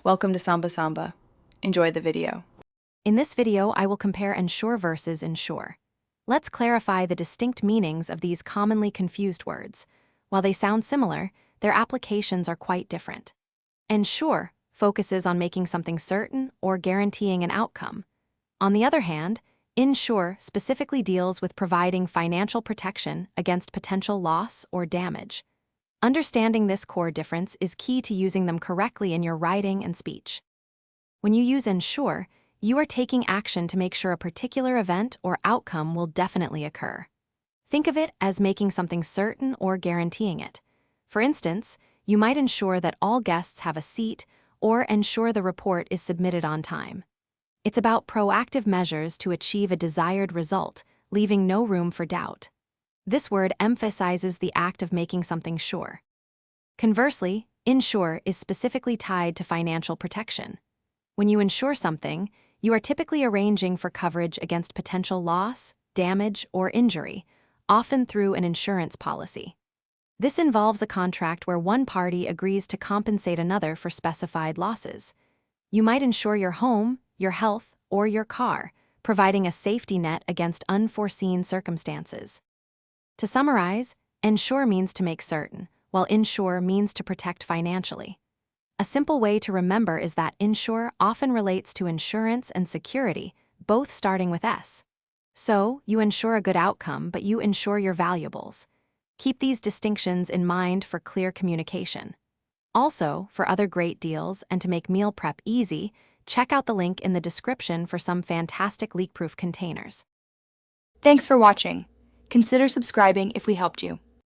Welcome to Samba Samba. Enjoy the video. In this video, I will compare Insure versus Insure. Let's clarify the distinct meanings of these commonly confused words. While they sound similar, their applications are quite different. Insure focuses on making something certain or guaranteeing an outcome. On the other hand, Insure specifically deals with providing financial protection against potential loss or damage. Understanding this core difference is key to using them correctly in your writing and speech. When you use Insure, you are taking action to make sure a particular event or outcome will definitely occur. Think of it as making something certain or guaranteeing it. For instance, you might ensure that all guests have a seat or ensure the report is submitted on time. It's about proactive measures to achieve a desired result, leaving no room for doubt. This word emphasizes the act of making something sure. Conversely, Insure is specifically tied to financial protection. When you insure something, you are typically arranging for coverage against potential loss, damage, or injury, often through an insurance policy. This involves a contract where one party agrees to compensate another for specified losses. You might insure your home, your health, or your car, providing a safety net against unforeseen circumstances. To summarize, Insure means to make certain, while Insure means to protect financially. A simple way to remember is that Insure often relates to insurance and security, both starting with S. So, you ensure a good outcome, but you insure your valuables. Keep these distinctions in mind for clear communication. Also, for other great deals and to make meal prep easy, check out the link in the description for some fantastic leak-proof containers. Thanks for watching. Consider subscribing if we helped you.